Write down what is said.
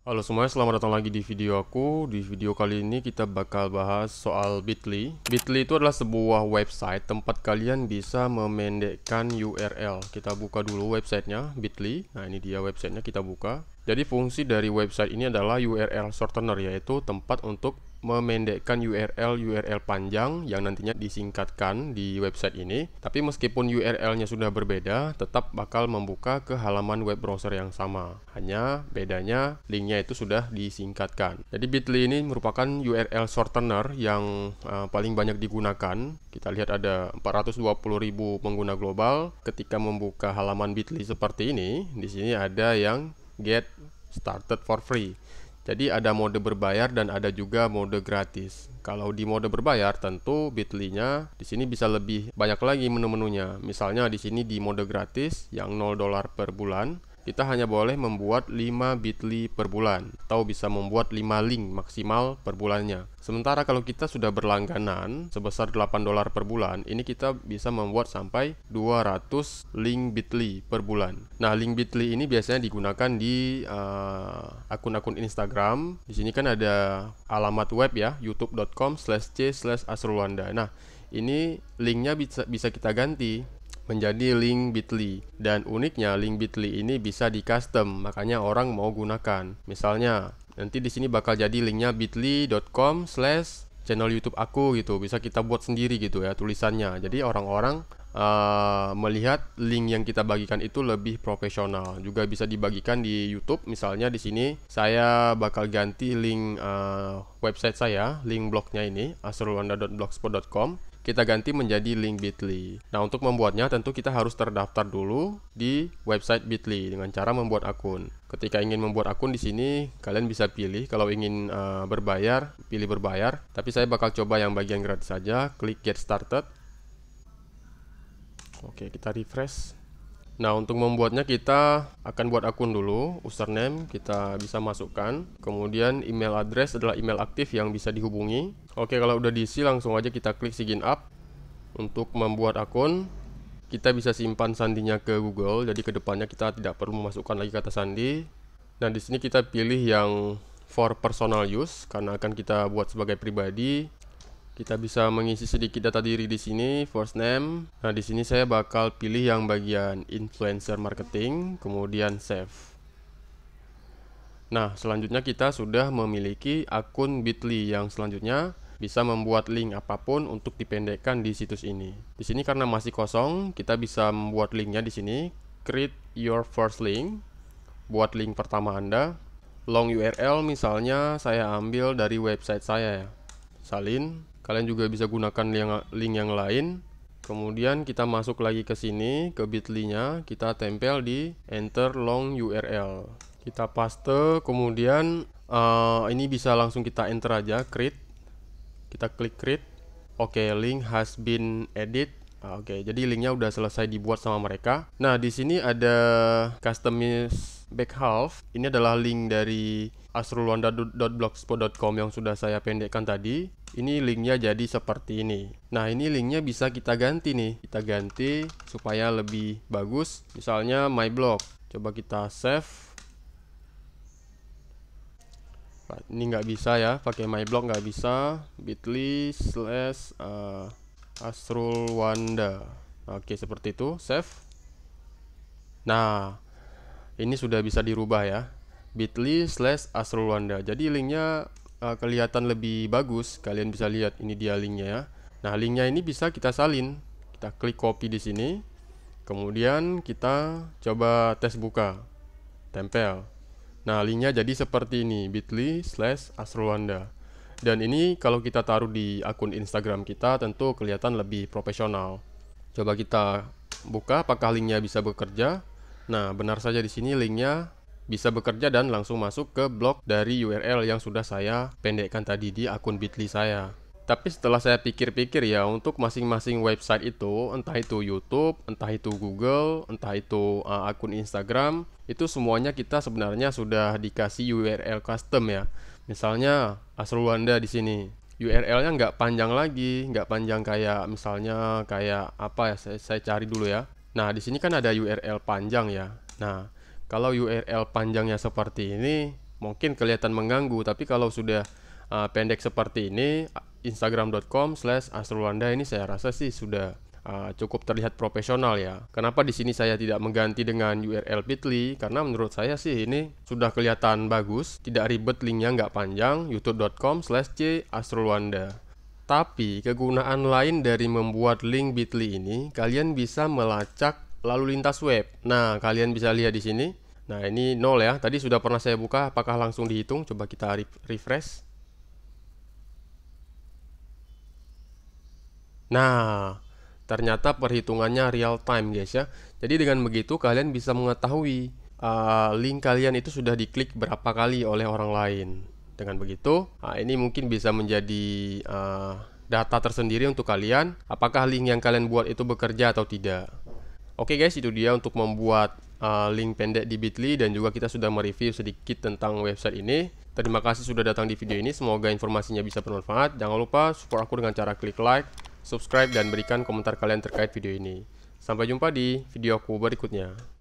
Halo semuanya, selamat datang lagi di video aku. Di video kali ini kita bakal bahas soal Bitly. Bitly itu adalah sebuah website tempat kalian bisa memendekkan URL. Kita buka dulu websitenya, Bitly. Nah, ini dia websitenya, kita buka. Jadi fungsi dari website ini adalah URL shortener, yaitu tempat untuk memendekkan URL panjang yang nantinya disingkatkan di website ini. Tapi meskipun URL-nya sudah berbeda, tetap bakal membuka ke halaman web browser yang sama. Hanya bedanya linknya itu sudah disingkatkan. Jadi Bitly ini merupakan URL shortener yang paling banyak digunakan. Kita lihat ada 420.000 pengguna global. Ketika membuka halaman Bitly seperti ini, di sini ada yang get started for free. Jadi ada mode berbayar dan ada juga mode gratis. Kalau di mode berbayar tentu Bitly-nya di sini bisa lebih banyak lagi menu-menunya. Misalnya di sini di mode gratis yang $0 per bulan, kita hanya boleh membuat 5 Bitly per bulan atau bisa membuat 5 link maksimal per bulannya. Sementara kalau kita sudah berlangganan sebesar $8 per bulan, ini kita bisa membuat sampai 200 link Bitly per bulan. Nah, link Bitly ini biasanya digunakan di akun-akun Instagram. Di sini kan ada alamat web ya, youtube.com/c/asrulwanda. Nah, ini linknya bisa kita ganti menjadi link Bitly, dan uniknya link Bitly ini bisa di custom, makanya orang mau gunakan. Misalnya nanti di sini bakal jadi linknya bit.ly.com/channel YouTube aku gitu, bisa kita buat sendiri gitu ya tulisannya. Jadi orang-orang melihat link yang kita bagikan itu lebih profesional. Juga bisa dibagikan di YouTube. Misalnya di sini saya bakal ganti link website saya, link blognya ini asrulwanda.blogspot.com. Kita ganti menjadi link Bitly. Nah, untuk membuatnya tentu kita harus terdaftar dulu di website Bitly dengan cara membuat akun. Ketika ingin membuat akun di sini, kalian bisa pilih kalau ingin berbayar, pilih berbayar. Tapi saya bakal coba yang bagian gratis saja, klik get started. Oke, kita refresh. Nah, untuk membuatnya kita akan buat akun dulu. Username kita bisa masukkan. Kemudian email address adalah email aktif yang bisa dihubungi. Oke, kalau udah diisi langsung aja kita klik sign up. Untuk membuat akun, kita bisa simpan sandinya ke Google. Jadi kedepannya kita tidak perlu memasukkan lagi kata sandi. Nah, di sini kita pilih yang for personal use karena akan kita buat sebagai pribadi. Kita bisa mengisi sedikit data diri di sini, first name. Nah, di sini saya bakal pilih yang bagian influencer marketing, kemudian save. Nah, selanjutnya kita sudah memiliki akun Bitly yang selanjutnya bisa membuat link apapun untuk dipendekkan di situs ini. Di sini karena masih kosong, kita bisa membuat linknya di sini. Create your first link. Buat link pertama Anda. Long URL misalnya saya ambil dari website saya ya. Salin. Kalian juga bisa gunakan link yang lain. Kemudian kita masuk lagi ke sini, ke Bitly-nya, kita tempel di enter long URL. Kita paste, kemudian ini bisa langsung kita enter aja, create. Kita klik create. Oke, link has been edit. Oke, jadi linknya udah selesai dibuat sama mereka. Nah, di sini ada customize back half. Ini adalah link dari asrulwanda.blogspot.com yang sudah saya pendekkan tadi. Ini linknya jadi seperti ini. Nah, ini linknya bisa kita ganti nih. Kita ganti supaya lebih bagus. Misalnya my blog. Coba kita save. Ini nggak bisa ya, pakai my blog nggak bisa. bit.ly/asrulwanda. Oke, seperti itu. Save. Nah, ini sudah bisa dirubah ya, bit.ly/asrulwanda. Jadi linknya kelihatan lebih bagus. Kalian bisa lihat ini dia linknya ya. Nah, linknya ini bisa kita salin. Kita klik copy di sini. Kemudian kita coba tes buka. Tempel. Nah, linknya jadi seperti ini, bit.ly/asrulwanda. Dan ini kalau kita taruh di akun Instagram kita tentu kelihatan lebih profesional. Coba kita buka apakah linknya bisa bekerja. Nah, benar saja di sini linknya bisa bekerja dan langsung masuk ke blog dari URL yang sudah saya pendekkan tadi di akun Bitly saya. Tapi setelah saya pikir-pikir ya, untuk masing-masing website itu, entah itu YouTube, entah itu Google, entah itu akun Instagram, itu semuanya kita sebenarnya sudah dikasih URL custom ya. Misalnya Asrulwanda di sini. URL-nya nggak panjang lagi, nggak panjang kayak misalnya kayak apa ya, saya cari dulu ya. Nah, di sini kan ada URL panjang ya. Nah, kalau URL panjangnya seperti ini, Mungkin kelihatan mengganggu, tapi kalau sudah pendek seperti ini, instagram.com/asrulwanda ini saya rasa sih sudah cukup terlihat profesional ya. Kenapa di sini saya tidak mengganti dengan URL Bitly? Karena menurut saya sih ini sudah kelihatan bagus, tidak ribet, linknya nggak panjang, youtube.com/c_asrulwanda. Tapi kegunaan lain dari membuat link Bitly ini, kalian bisa melacak lalu lintas web. Nah, kalian bisa lihat di sini. Nah, ini 0 ya. Tadi sudah pernah saya buka, apakah langsung dihitung? Coba kita refresh. Nah, ternyata perhitungannya real time guys ya. Jadi dengan begitu kalian bisa mengetahui link kalian itu sudah diklik berapa kali oleh orang lain. Dengan begitu, ini mungkin bisa menjadi data tersendiri untuk kalian, apakah link yang kalian buat itu bekerja atau tidak. Oke guys, itu dia untuk membuat link pendek di Bitly, dan juga kita sudah mereview sedikit tentang website ini. Terima kasih sudah datang di video ini, semoga informasinya bisa bermanfaat. Jangan lupa support aku dengan cara klik like, subscribe, dan berikan komentar kalian terkait video ini. Sampai jumpa di video aku berikutnya.